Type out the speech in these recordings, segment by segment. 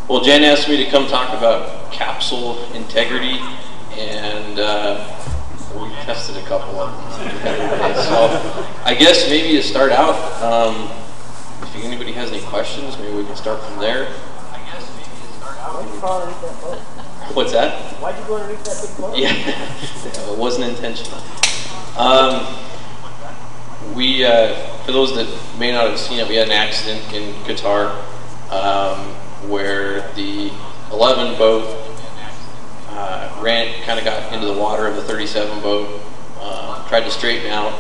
Well, Jen asked me to come talk about capsule integrity, and we tested a couple of them the other day. So I guess maybe to start out, if anybody has any questions, maybe we can start from there. Why'd you fall underneath that boat? What's that? Why'd you go underneath that big boat? Yeah, it wasn't intentional. For those that may not have seen it, we had an accident in Qatar where the 11 boat kind of got into the water of the 37 boat, tried to straighten out,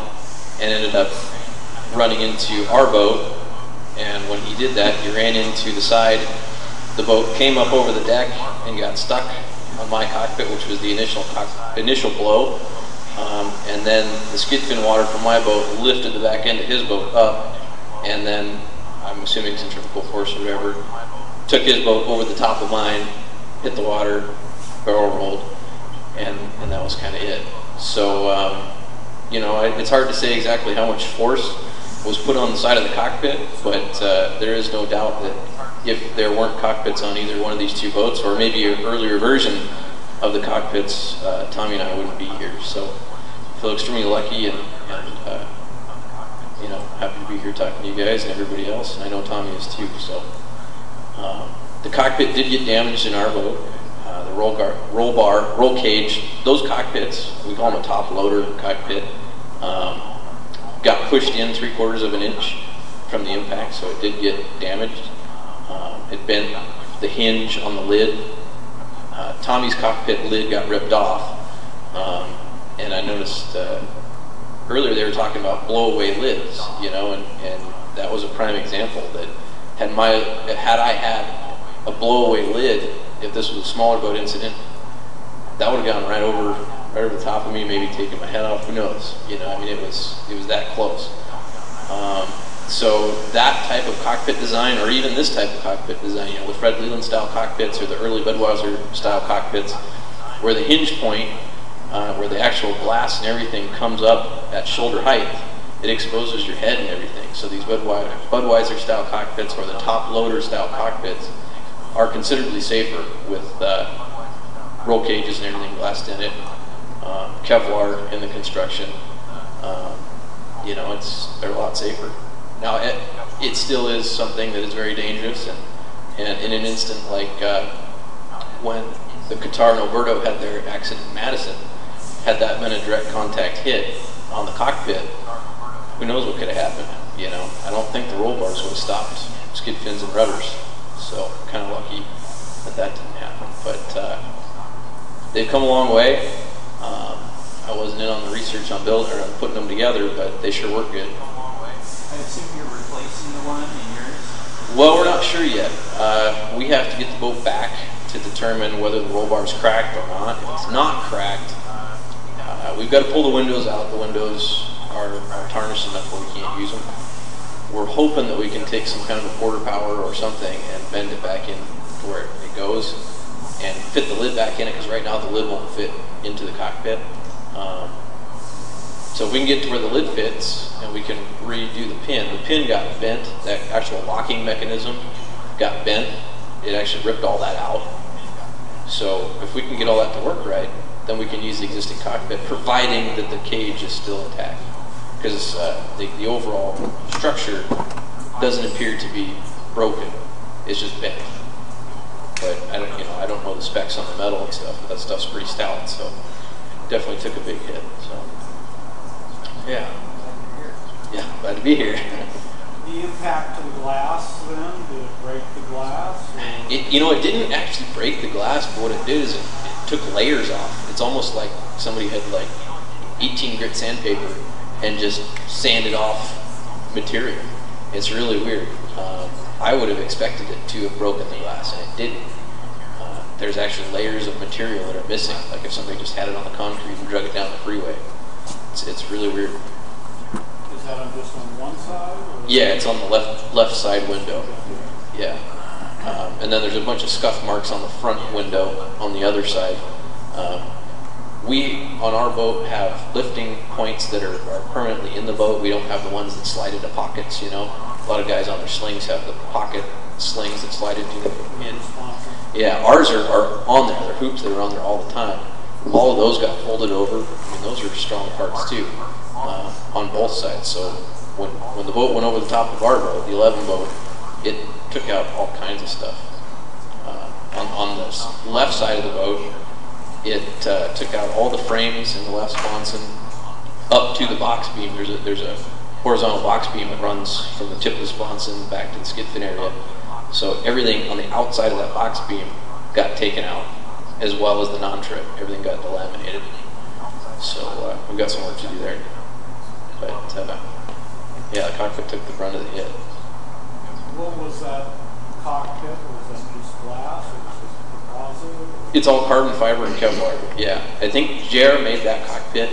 and ended up running into our boat. And when he did that, he ran into the side. The boat came up over the deck and got stuck on my cockpit, which was the initial blow. And then the skid fin water from my boat lifted the back end of his boat up, and then, I'm assuming centrifugal force or whatever, took his boat over the top of mine, hit the water, barrel rolled, and that was kind of it. So, you know, it's hard to say exactly how much force was put on the side of the cockpit, but there is no doubt that if there weren't cockpits on either one of these two boats, or maybe an earlier version of the cockpits, Tommy and I wouldn't be here. So I feel extremely lucky and you know, happy to be here talking to you guys and everybody else, and I know Tommy is too. So the cockpit did get damaged in our boat. The roll cage, those cockpits, we call them a top loader cockpit, got pushed in 3/4 of an inch from the impact, so it did get damaged. It bent the hinge on the lid. Tommy's cockpit lid got ripped off, and I noticed earlier they were talking about blow-away lids, you know, and that was a prime example that had I had a blow-away lid, if this was a smaller boat incident, that would have gone right over the top of me, maybe taken my head off. Who knows? You know, I mean, it was that close. So that type of cockpit design, or even this type of cockpit design, you know, the Fred Leland style cockpits or the early Budweiser style cockpits, where the hinge point, where the actual glass and everything comes up at shoulder height, it exposes your head and everything. So these Budweiser style cockpits or the top loader style cockpits are considerably safer with roll cages and everything glassed in it, Kevlar in the construction. You know, they're a lot safer. Now, it still is something that is very dangerous, and in an instant like when the Qatar and Alberto had their accident in Madison, had that been a direct contact hit on the cockpit, who knows what could have happened, you know. I don't think the roll bars would have stopped skid fins and rudders, so kind of lucky that didn't happen. But they've come a long way. I wasn't in on the research on building or on putting them together, but they sure work good. I assume you're replacing the one in yours? Well, we're not sure yet. We have to get the boat back to determine whether the roll bar is cracked or not. If it's not cracked, we've got to pull the windows out. The windows are tarnished enough where we can't use them. We're hoping that we can take some kind of a quarter power or something and bend it back in to where it goes and fit the lid back in it, because right now the lid won't fit into the cockpit. So if we can get to where the lid fits and we can redo the pin got bent, that actual locking mechanism got bent. It actually ripped all that out. So if we can get all that to work right, then we can use the existing cockpit, providing that the cage is still intact. Because the overall structure doesn't appear to be broken. It's just bent. But I don't know the specs on the metal and stuff, but that stuff's pretty stout, so definitely took a big hit. So yeah, glad to be here. The impact to the glass, then, did it break the glass? It didn't actually break the glass, but what it did is it took layers off. It's almost like somebody had like 18 grit sandpaper and just sanded off material. It's really weird. I would have expected it to have broken the glass, and it didn't. There's actually layers of material that are missing, like if somebody just had it on the concrete and drug it down the freeway. It's really weird. Is that just on one side? Or? Yeah, it's on the left side window. Yeah. And then there's a bunch of scuff marks on the front window on the other side. We, on our boat, have lifting points that are permanently in the boat. We don't have the ones that slide into pockets, you know. A lot of guys on their slings have the pocket slings that slide into the in. Yeah, ours are on there. They're hoops that are on there all the time. All of those got folded over. I mean, those are strong parts too, on both sides. So when the boat went over the top of our boat, the 11 boat, it took out all kinds of stuff. On the left side of the boat, it took out all the frames in the left sponson up to the box beam. There's a horizontal box beam that runs from the tip of the sponson back to the skid fin area. So everything on the outside of that box beam got taken out, as well as the non-trip. Everything got delaminated. So we've got some work to do there. But yeah, the cockpit took the brunt of the hit. What was that cockpit? Was that just glass or was it composite? It's all carbon fiber and Kevlar. Yeah, I think JR made that cockpit.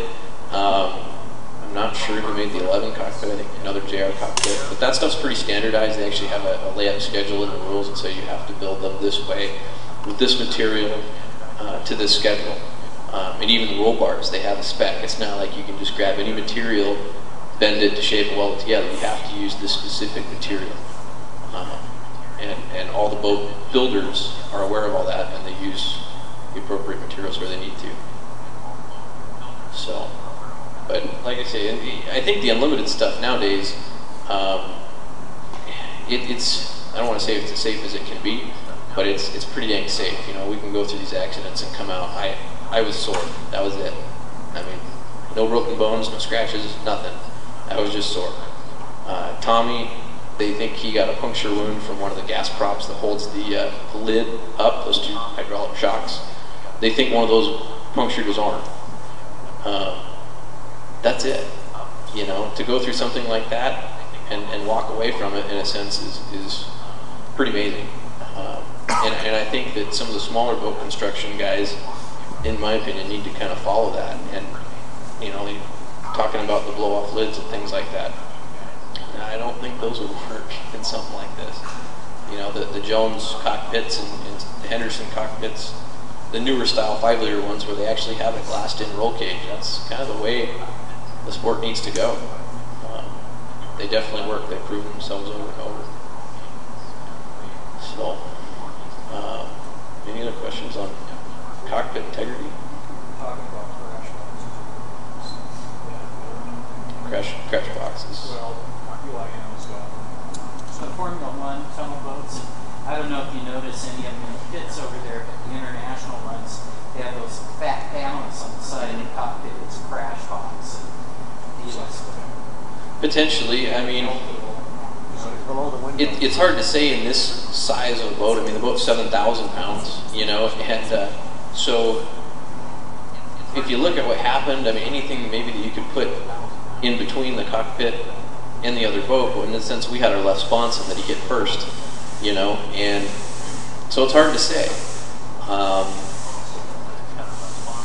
I'm not sure who made the 11 cockpit. I think another JR cockpit. But that stuff's pretty standardized. They actually have a layup schedule in the rules that say you have to build them this way, with this material, to this schedule. And even the roll bars, they have a spec. It's not like you can just grab any material, bend it to shape it well together. You have to use this specific material. And all the boat builders are aware of all that, and they use the appropriate materials where they need to. So, but like I say, I think the unlimited stuff nowadays, it's, I don't want to say it's as safe as it can be, but it's pretty dang safe. You know, we can go through these accidents and come out. I was sore. That was it. I mean, no broken bones, no scratches, nothing. I was just sore. Tommy, they think he got a puncture wound from one of the gas props that holds the lid up, those two hydraulic shocks. They think one of those punctured his arm. That's it. You know, to go through something like that and walk away from it, in a sense, is pretty amazing. And I think that some of the smaller boat construction guys, in my opinion, need to kind of follow that. And, you know, talking about the blow-off lids and things like that, I don't think those would work in something like this. You know, the Jones cockpits and the Henderson cockpits, the newer style 5-liter ones where they actually have a glassed-in roll cage, that's kind of the way the sport needs to go. They definitely work. They've proven themselves over and over. So, any other questions on cockpit integrity? Talking about Crash boxes. Well, UIM's got the Formula One tunnel boats. I don't know if you notice any of them in the pits over there, but the international ones, they have those fat panels on the side of the cockpit. It's a crash box. Potentially, I mean, it's hard to say in this size of a boat. I mean, the boat's 7,000 pounds, you know, and so if you look at what happened, I mean, anything maybe that you could put in between the cockpit and the other boat, but in a sense, we had our left sponson that he hit first, you know, and so it's hard to say.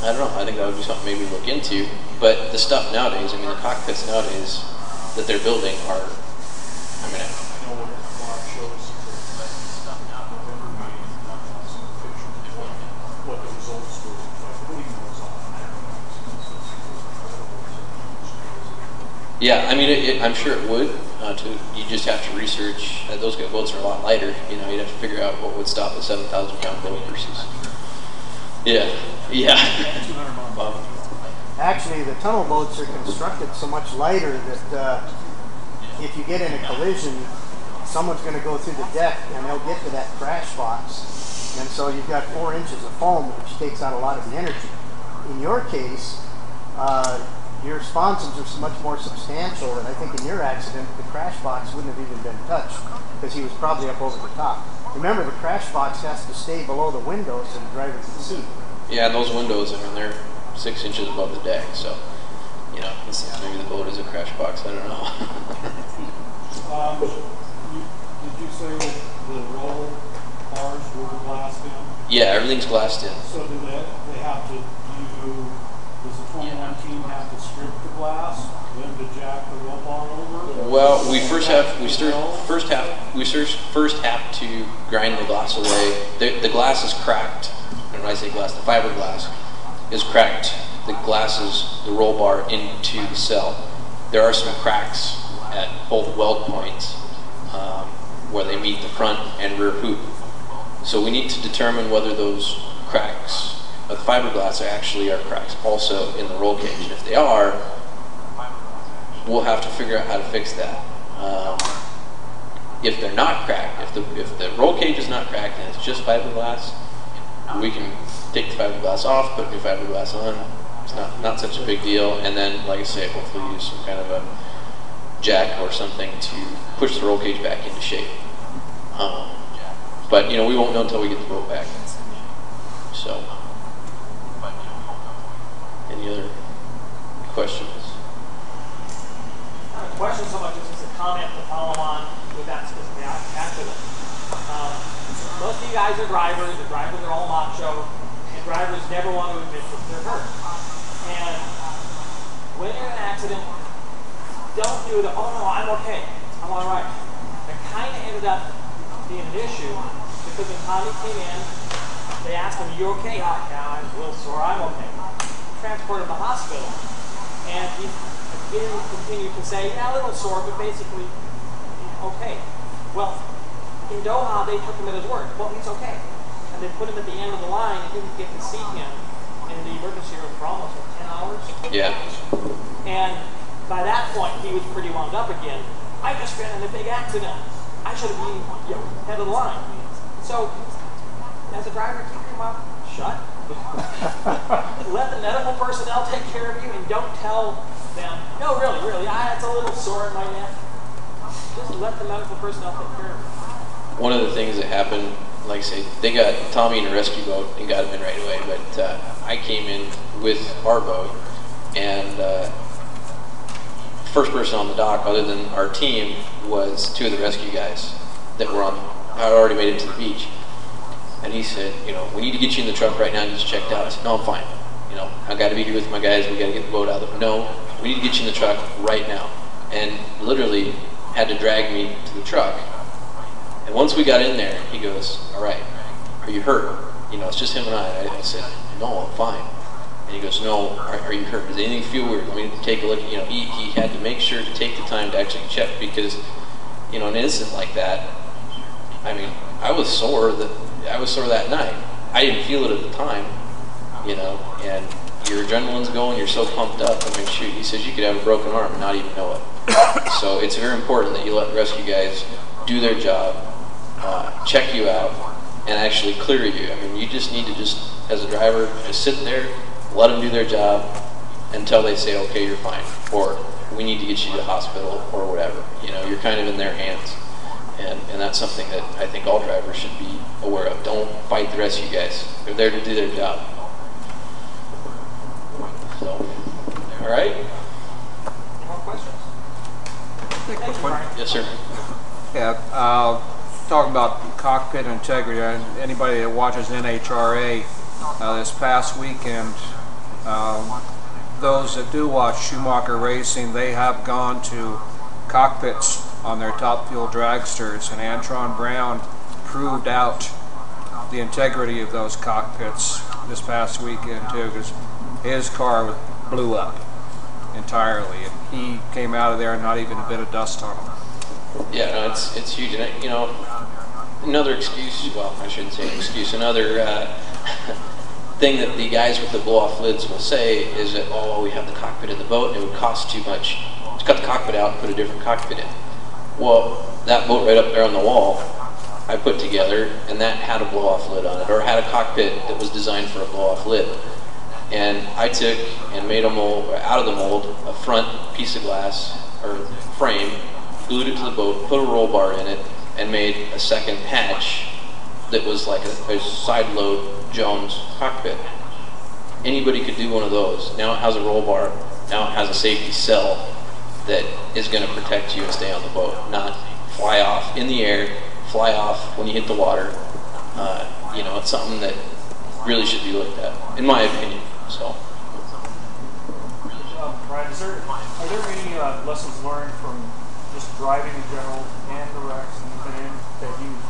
I don't know. I think that would be something maybe to look into. But the stuff nowadays, I mean, the cockpits nowadays that they're building are, I mean, what the results were by putting those on. yeah, I mean, I'm sure it would. You just have to research. Those boats are a lot lighter. You know, you'd have to figure out what would stop a 7,000 pound boat versus. Yeah. Actually, the tunnel boats are constructed so much lighter that if you get in a collision, someone's going to go through the deck and they'll get to that crash box. And so you've got 4 inches of foam, which takes out a lot of the energy. In your case, your sponsons are so much more substantial, and I think in your accident, the crash box wouldn't have even been touched because he was probably up over the top. Remember, the crash box has to stay below the window so the driver can see. Yeah, and those windows, I mean, they're 6 inches above the deck, so, you know, maybe the boat is a crash box, I don't know. Did you say that the roll bars were glassed in? Yeah, everything's glassed in. So do they have to does the 21 team have to strip the glass, then to jack the roll bar over? Well, we first have to grind the glass away. The glass is cracked. And when I say glass, the fiberglass is cracked. The roll bar into the cell. There are some cracks at both weld points, where they meet the front and rear hoop. So we need to determine whether those cracks of the fiberglass actually are cracks also in the roll cage. And if they are, we'll have to figure out how to fix that. If they're not cracked, if the roll cage is not cracked and it's just fiberglass, we can take the fiberglass off, put new fiberglass on. It's not such a big deal. And then, like I say, hopefully use some kind of a jack or something to push the roll cage back into shape. But we won't know until we get the boat back. So, any other questions? Not a question so much as just a comment to follow on with that specific accident. Most of you guys are drivers. The drivers are all macho, and drivers never want to admit that they're hurt. And when you're in an accident, don't do the, oh no, I'm okay, I'm all right. It kind of ended up being an issue because when Tommy came in, they asked him, are you okay? Oh, yeah, I'm a little sore, I'm okay. Transported him to the hospital. And he continued to say, yeah, a little sore, but basically, okay. Well, in Doha, they took him at his word. Well, he's okay. And they put him at the end of the line and didn't get to see him in the emergency room for almost 10 hours. Yeah. And by that point, he was pretty wound up again. I just been in a big accident. I should have been head of the line. So, as a driver, keep your mouth shut. Let the medical personnel take care of you, and don't tell them, no, really, it's a little sore in my neck. Just let the medical personnel take care of you. One of the things that happened, like I say, they got Tommy in a rescue boat and got him in right away, but I came in with our boat, and first person on the dock other than our team was two of the rescue guys that were had already made it to the beach. And he said, we need to get you in the truck right now and get you checked out. I said, no, I'm fine. I got to be here with my guys. We got to get the boat out of there. No, we need to get you in the truck right now. And literally had to drag me to the truck. And once we got in there, he goes, all right, are you hurt? It's just him and I said, no, I'm fine. And he goes, no, are you hurt? Does anything feel weird? Let me take a look. He had to make sure to take the time to actually check because, an incident like that, I mean, I was sore that night. I didn't feel it at the time, and your adrenaline's going, you're so pumped up. I mean, shoot, he says you could have a broken arm and not even know it. So it's very important that you let rescue guys do their job, check you out, and actually clear you. I mean, you just need to as a driver, just sit there, let them do their job until they say, okay, you're fine, or we need to get you to the hospital, or whatever. You're kind of in their hands. And that's something that I think all drivers should be aware of. Don't fight the rescue guys. They're there to do their job. So, all right? More questions? Thank you, Brian. Yes, sir. Yeah, talking about cockpit integrity, anybody that watches NHRA this past weekend, those that do watch Schumacher Racing, they have gone to cockpits on their top fuel dragsters, and Antron Brown proved out the integrity of those cockpits this past weekend too, because his car blew up entirely, and he came out of there not even a bit of dust on him. Yeah, no, it's huge. And another excuse, well, I shouldn't say an excuse, another thing that the guys with the blow-off lids will say is that, oh, we have the cockpit in the boat and it would cost too much to cut the cockpit out and put a different cockpit in. Well, that boat right up there on the wall I put together, and that had a blow-off lid on it, or had a cockpit that was designed for a blow-off lid. And I took and made a mold, out of the mold, a front piece of glass, or frame, glued it to the boat, put a roll bar in it, and made a second hatch that was like a side load Jones cockpit. Anybody could do one of those. Now it has a roll bar, now it has a safety cell that is going to protect you and stay on the boat, not fly off in the air, fly off when you hit the water. It's something that really should be looked at, in my opinion. So, Brian, are there any lessons learned from just driving in general and the wrecks that you've been in that you've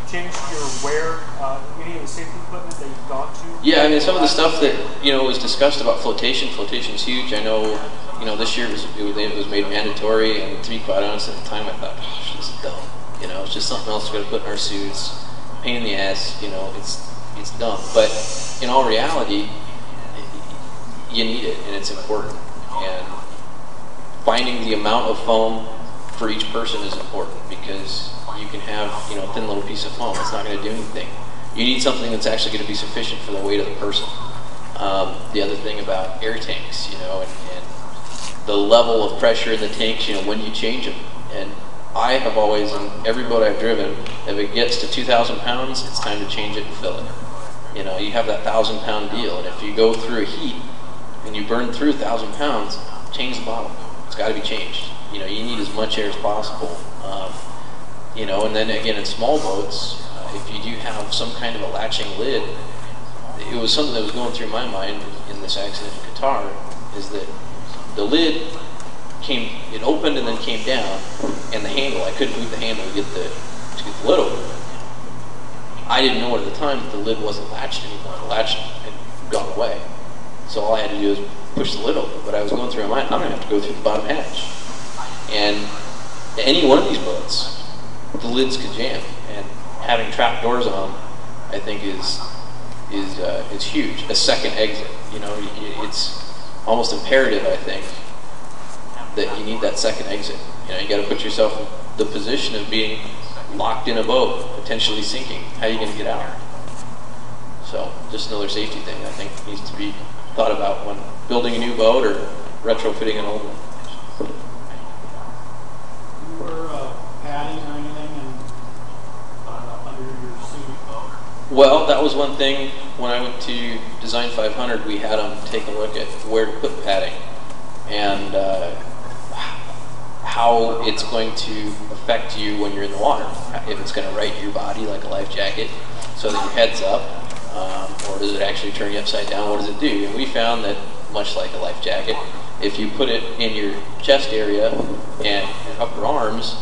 changed your wear, any of the safety equipment that you've gone to? Yeah, I mean, some of the stuff that was discussed about flotation. Flotation is huge. I know, this year it was made mandatory, and to be quite honest, at the time I thought, oh, this is dumb. You know, it's just something else we're going to put in our suits. Pain in the ass, you know, it's dumb. But in all reality, you need it, and it's important. And finding the amount of foam for each person is important, because you can have, you know, a thin little piece of foam. It's not going to do anything. You need something that's actually going to be sufficient for the weight of the person. The other thing about air tanks, you know, and the level of pressure in the tanks, you know, when you change them. And I have always, in every boat I've driven, if it gets to 2,000 pounds, it's time to change it and fill it. You know, you have that 1,000-pound deal, and if you go through a heat and you burn through 1,000 pounds, change the bottom. It's got to be changed. You know, you need as much air as possible. You know, and then again, in small boats, if you do have some kind of a latching lid, it was something that was going through my mind in this accident in Qatar, is that the lid it opened and then came down, and the handle, I couldn't move the handle to get the lid open. I didn't know at the time that the lid wasn't latched anymore. The latch had gone away. So all I had to do was push the lid open. But I was going through my mind, I'm going to have to go through the bottom hatch. And any one of these boats, the lids could jam. And having trap doors on, I think is huge. A second exit. You know, it's almost imperative, I think, that you need that second exit. You know, you got to put yourself in the position of being locked in a boat, potentially sinking. How are you going to get out? So, just another safety thing I think needs to be thought about when building a new boat or retrofitting an old one. You were padding or anything under your suit? Well, that was one thing when I went to Design 500. We had them take a look at where to put padding and how it's going to affect you when you're in the water. If it's going to right your body like a life jacket so that your head's up, or does it actually turn you upside down? What does it do? And we found that, much like a life jacket, if you put it in your chest area and your upper arms,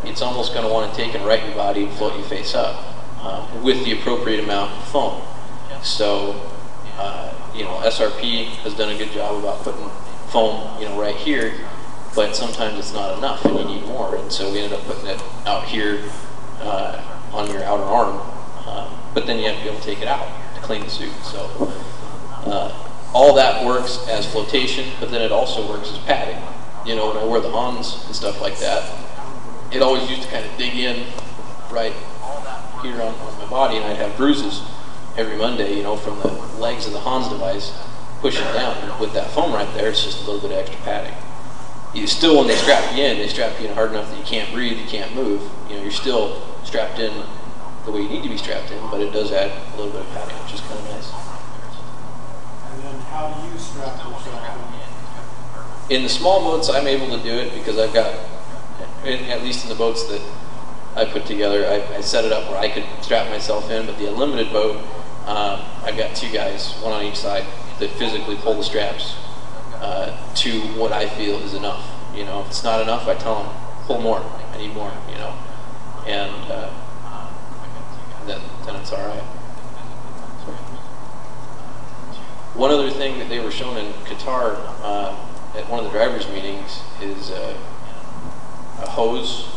it's almost going to want to take and right your body and float you face up with the appropriate amount of foam. So, you know, SRP has done a good job about putting foam, you know, right here, but sometimes it's not enough and you need more. And so we ended up putting it out here on your outer arm, but then you have to be able to take it out to clean the suit. So all that works as flotation, but then it also works as padding. You know, when I wear the Hans and stuff like that, it always used to kind of dig in right here on my body, and I'd have bruises every Monday, you know, from the legs of the Hans device pushing down. And with that foam right there, it's just a little bit of extra padding. You still, when they strap you in hard enough that you can't breathe, you can't move. You know, you're still strapped in the way you need to be strapped in, but it does add a little bit of padding, which is kind of nice. And then how do you strap yourself in? In the small boats, I'm able to do it because I've got, at least in the boats that I put together, I set it up where I could strap myself in, but the unlimited boat, I've got two guys, one on each side, that physically pull the straps to what I feel is enough. You know, if it's not enough, I tell them, pull more, I need more, you know, and then it's all right. One other thing that they were shown in Qatar at one of the drivers' meetings is a hose,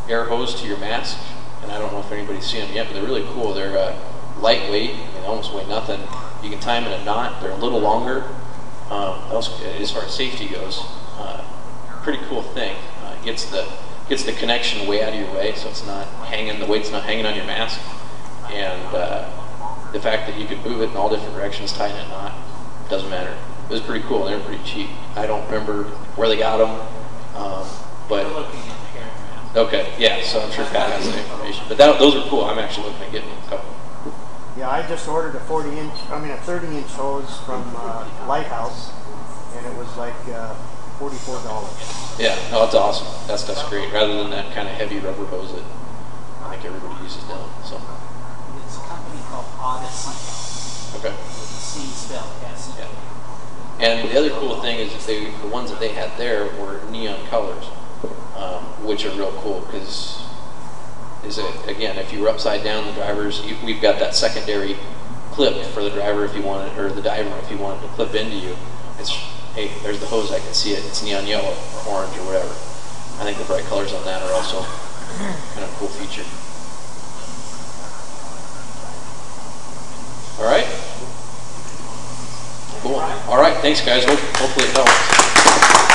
air hose to your mask, and I don't know if anybody's seen them yet, but they're really cool. They're lightweight, they almost weigh nothing. You can tie them in a knot. They're a little longer. As far as safety goes, pretty cool thing. Gets the connection way out of your way, so it's not hanging. The weight's not hanging on your mask, and the fact that you can move it in all different directions, tying it in a knot, doesn't matter. It was pretty cool. They're pretty cheap. I don't remember where they got them, but okay, yeah. So I'm sure Pat has the information. But those are cool. I'm actually looking at getting a couple. Yeah, I just ordered a 30-inch hose from Lighthouse, and it was like $44. Yeah, no, that's awesome. That's great. Rather than that kind of heavy rubber hose that I think everybody uses now. So. It's a company called Odyssey. Okay. C spelled S. Yeah. And the other cool thing is that the ones that they had there were neon colors, which are real cool because. Again, if you were upside down, the drivers, we've got that secondary clip for the driver if you want it, or the diver if you want it to clip into you. It's, hey, there's the hose, I can see it. It's neon yellow or orange or whatever. I think the bright colors on that are also kind of cool feature. All right. Cool. All right. Thanks, guys. Hopefully it helps.